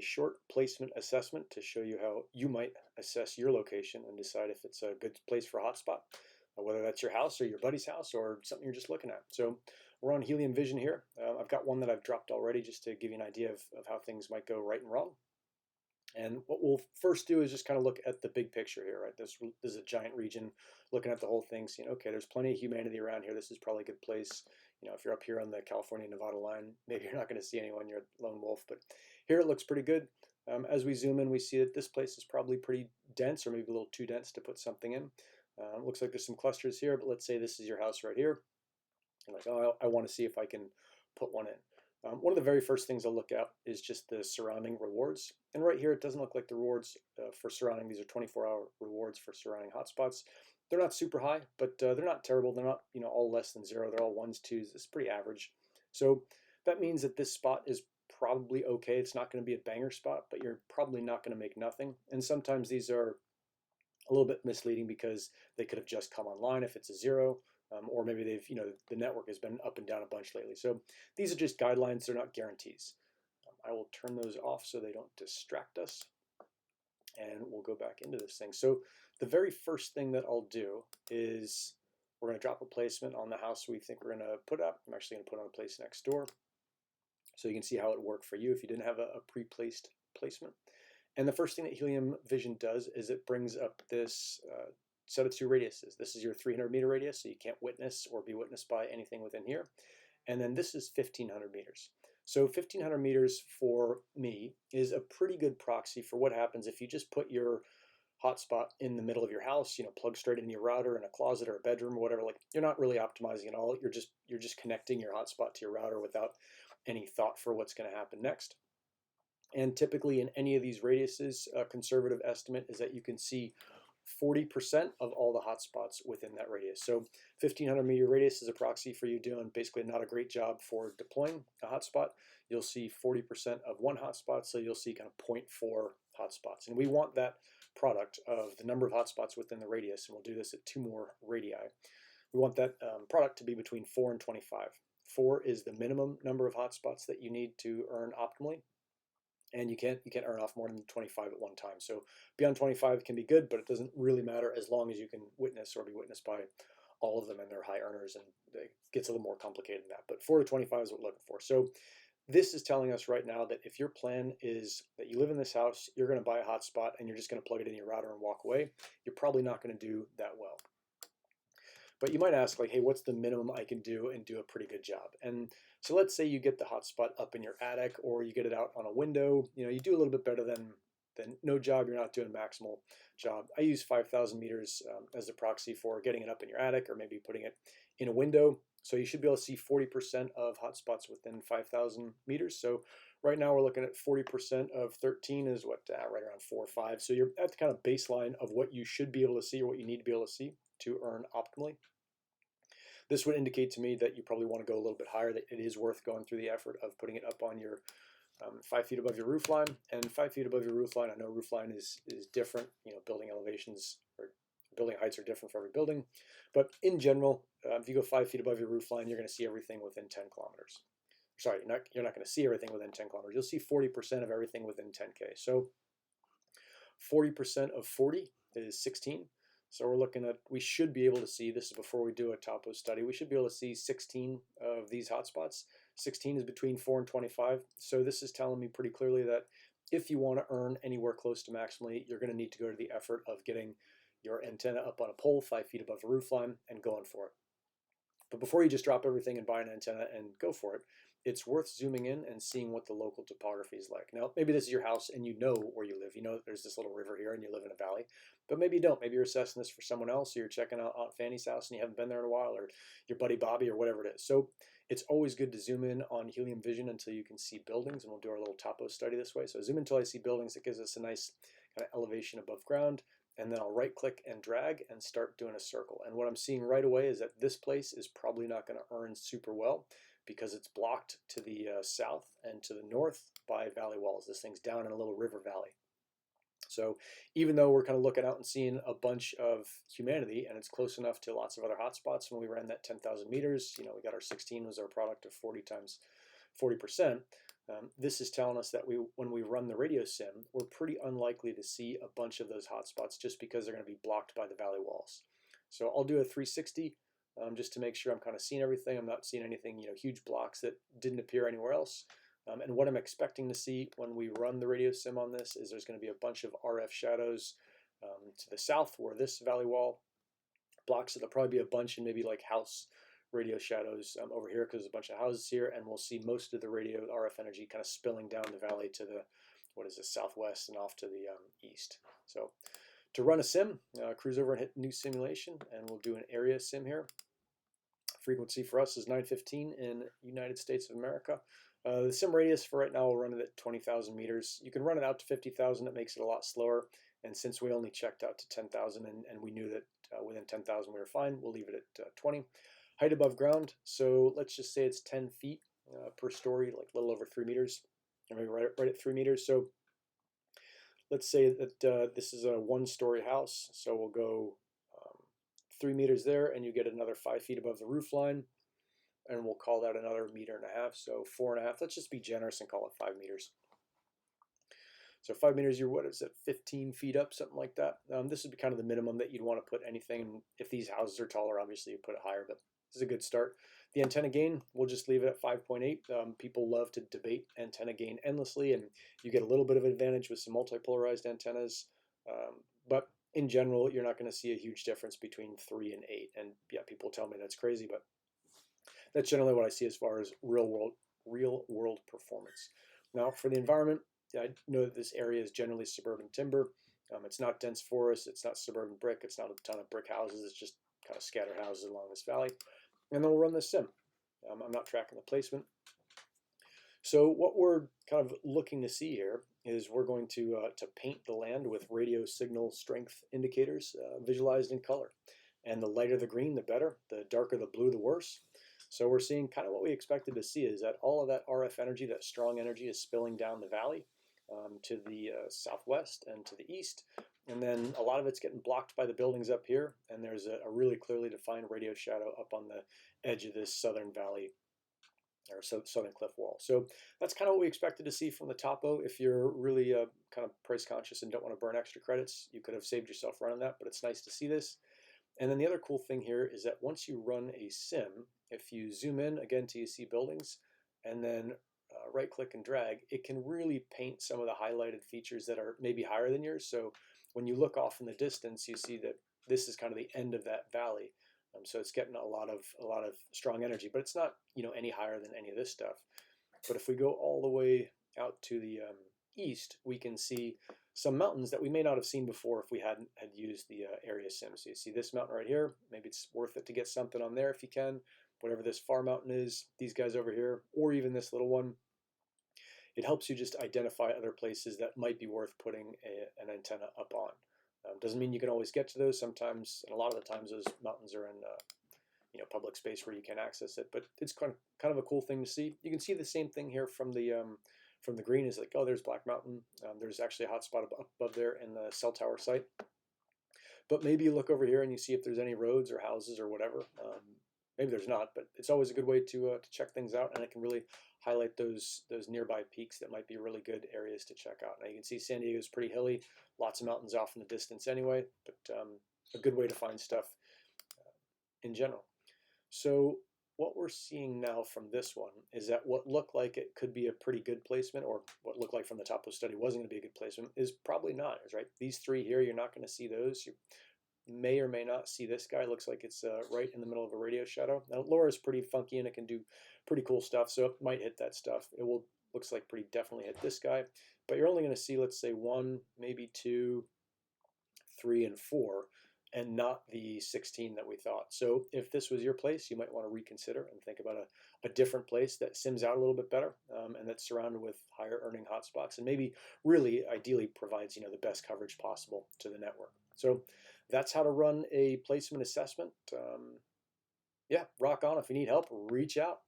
short placement assessment to show you how you might assess your location and decide if it's a good place for a hotspot, whether that's your house or your buddy's house or something you're just looking at. So we're on Helium Vision here. I've got one that I've dropped already just to give you an idea of how things might go right and wrong. And what we'll first do is just kind of look at the big picture here, right? This is a giant region, looking at the whole thing, seeing, okay, there's plenty of humanity around here. This is probably a good place. You know, if you're up here on the California-Nevada line, maybe you're not going to see anyone, you're a lone wolf, but here it looks pretty good. As we zoom in, we see that this place is probably pretty dense, or maybe a little too dense to put something in. Looks like there's some clusters here, but let's say this is your house right here. You're like, oh, I want to see if I can put one in. One of the very first things I'll look at is just the surrounding rewards. And right here, it doesn't look like the rewards for surrounding. These are 24-hour rewards for surrounding hotspots. They're not super high, but they're not terrible. They're not, all less than 0. They're all 1s, 2s. It's pretty average. So that means that this spot is probably okay. It's not going to be a banger spot, but you're probably not going to make nothing. And sometimes these are a little bit misleading because they could have just come online if it's a 0. Or maybe they've, the network has been up and down a bunch lately. So these are just guidelines. They're not guarantees. I will turn those off so they don't distract us. And we'll go back into this thing. So the very first thing that I'll do is we're going to drop a placement on the house we think we're going to put up. I'm actually going to put on a place next door so you can see how it worked for you if you didn't have a pre-placed placement. And the first thing that Helium Vision does is it brings up this set of 2 radiuses. This is your 300-meter radius, so you can't witness or be witnessed by anything within here. And then this is 1,500 meters. So 1,500 meters for me is a pretty good proxy for what happens if you just put your hotspot in the middle of your house, plug straight into your router in a closet or a bedroom or whatever. Like, you're not really optimizing at all. You're just connecting your hotspot to your router without any thought for what's going to happen next. And typically in any of these radiuses, a conservative estimate is that you can see 40% of all the hotspots within that radius. So 1,500-meter radius is a proxy for you doing basically not a great job for deploying a hotspot. You'll see 40% of one hotspot, so you'll see kind of 0.4 hotspots. And we want that product of the number of hotspots within the radius, and we'll do this at 2 more radii. We want that product to be between 4 and 25. 4 is the minimum number of hotspots that you need to earn optimally. And you can't earn off more than 25 at one time. So beyond 25 can be good, but it doesn't really matter as long as you can witness or be witnessed by all of them, and they're high earners, and it gets a little more complicated than that. But 4 to 25 is what we're looking for. So this is telling us right now that if your plan is that you live in this house, you're going to buy a hotspot, and you're just going to plug it in your router and walk away, you're probably not going to do that well. But you might ask, like, hey, what's the minimum I can do and do a pretty good job? And so let's say you get the hotspot up in your attic, or you get it out on a window. You do a little bit better than no job. You're not doing a maximal job. I use 5,000 meters as the proxy for getting it up in your attic, or maybe putting it in a window. So you should be able to see 40% of hotspots within 5,000 meters. So right now we're looking at 40% of 13 is what, right around 4 or 5. So you're at the kind of baseline of what you should be able to see, or what you need to be able to see to earn optimally. This would indicate to me that you probably want to go a little bit higher, that it is worth going through the effort of putting it up on your 5 feet above your roof line. And 5 feet above your roof line, I know roof line is different. Building elevations or building heights are different for every building. But in general, if you go 5 feet above your roof line, you're going to see everything within 10 kilometers. Sorry, you're not going to see everything within 10 kilometers. You'll see 40% of everything within 10K. So 40% of 40 is 16. So we're looking at, we should be able to see, this is before we do a topo study, we should be able to see 16 of these hotspots. 16 is between 4 and 25. So this is telling me pretty clearly that if you want to earn anywhere close to maximally, you're going to need to go to the effort of getting your antenna up on a pole 5 feet above the roof line and going for it. But before you just drop everything and buy an antenna and go for it, it's worth zooming in and seeing what the local topography is like. Now, maybe this is your house and you know where you live. You know there's this little river here and you live in a valley, but maybe you don't. Maybe you're assessing this for someone else, or you're checking out Aunt Fanny's house and you haven't been there in a while, or your buddy Bobby, or whatever it is. So it's always good to zoom in on Helium Vision until you can see buildings, and we'll do our little topo study this way. So zoom until I see buildings. It gives us a nice kind of elevation above ground, and then I'll right click and drag and start doing a circle. And what I'm seeing right away is that this place is probably not going to earn super well, because it's blocked to the south and to the north by valley walls. This thing's down in a little river valley. So even though we're kind of looking out and seeing a bunch of humanity, and it's close enough to lots of other hotspots, when we ran that 10,000 meters, we got our 16 was our product of 40 times 40%. This is telling us that when we run the radio sim, we're pretty unlikely to see a bunch of those hotspots just because they're going to be blocked by the valley walls. So I'll do a 360 just to make sure I'm kind of seeing everything. I'm not seeing anything, huge blocks that didn't appear anywhere else. And what I'm expecting to see when we run the radio sim on this is there's going to be a bunch of RF shadows to the south where this valley wall blocks it. There'll probably be a bunch in maybe like house radio shadows over here because there's a bunch of houses here, and we'll see most of the radio RF energy kind of spilling down the valley to the, what is it, southwest and off to the east. So to run a sim, cruise over and hit new simulation, and we'll do an area sim here. Frequency for us is 915 in United States of America. The sim radius for right now will run it at 20,000 meters. You can run it out to 50,000. It makes it a lot slower. And since we only checked out to 10,000 and we knew that within 10,000 we were fine, we'll leave it at 20. Height above ground, so let's just say it's 10 feet per story, like a little over 3 meters, or maybe right at 3 meters. So let's say that this is a 1-story house, so we'll go 3 meters there, and you get another 5 feet above the roof line, and we'll call that another 1.5 meters, so 4.5. Let's just be generous and call it 5 meters. So 5 meters, you're, what is it, 15 feet up, something like that. This would be kind of the minimum that you'd want to put anything. If these houses are taller, obviously you put it higher, but this is a good start. The antenna gain, we'll just leave it at 5.8. People love to debate antenna gain endlessly, and you get a little bit of advantage with some multipolarized antennas. But in general, you're not going to see a huge difference between 3 and 8. And yeah, people tell me that's crazy, but that's generally what I see as far as real world performance. Now for the environment, I know that this area is generally suburban timber. It's not dense forest. It's not suburban brick. It's not a ton of brick houses. It's just kind of scattered houses along this valley. And then we'll run this sim. I'm not tracking the placement. So what we're kind of looking to see here is we're going to paint the land with radio signal strength indicators visualized in color. And the lighter the green, the better. The darker the blue, the worse. So we're seeing kind of what we expected to see is that all of that RF energy, that strong energy, is spilling down the valley to the southwest and to the east. And then a lot of it's getting blocked by the buildings up here. And there's a really clearly defined radio shadow up on the edge of this southern valley or southern cliff wall. So that's kind of what we expected to see from the topo. If you're really kind of price conscious and don't want to burn extra credits, you could have saved yourself running that, but it's nice to see this. And then the other cool thing here is that once you run a sim, if you zoom in again till you see buildings and then right click and drag, it can really paint some of the highlighted features that are maybe higher than yours. So when you look off in the distance, you see that this is kind of the end of that valley. So it's getting a lot of strong energy, but it's not any higher than any of this stuff. But if we go all the way out to the east, we can see some mountains that we may not have seen before if we had used the area sim. So you see this mountain right here. Maybe it's worth it to get something on there if you can. Whatever this far mountain is, these guys over here, or even this little one. It helps you just identify other places that might be worth putting an antenna up on. Doesn't mean you can always get to those. Sometimes, and a lot of the times, those mountains are in public space where you can access it. But it's kind of a cool thing to see. You can see the same thing here from the green. Is like, oh, there's Black Mountain. There's actually a hotspot up above there in the cell tower site. But maybe you look over here and you see if there's any roads or houses or whatever. Maybe there's not, but it's always a good way to check things out, and it can really highlight those nearby peaks that might be really good areas to check out. Now you can see San Diego's pretty hilly, lots of mountains off in the distance anyway, but a good way to find stuff in general. So what we're seeing now from this one is that what looked like it could be a pretty good placement, or what looked like from the topo study wasn't going to be a good placement, is probably not. Right? These three here, you're not going to see those. You may or may not see this guy. Looks like it's right in the middle of a radio shadow. Now LoRa's pretty funky and it can do pretty cool stuff, so it might hit that stuff. It will, looks like, pretty definitely hit this guy, but you're only going to see, let's say, 1, maybe 2, 3, and 4, and not the 16 that we thought. So if this was your place, you might want to reconsider and think about a different place that sims out a little bit better, and that's surrounded with higher earning hotspots, and maybe really ideally provides the best coverage possible to the network. So that's how to run a placement assessment. Yeah, rock on. If you need help, reach out.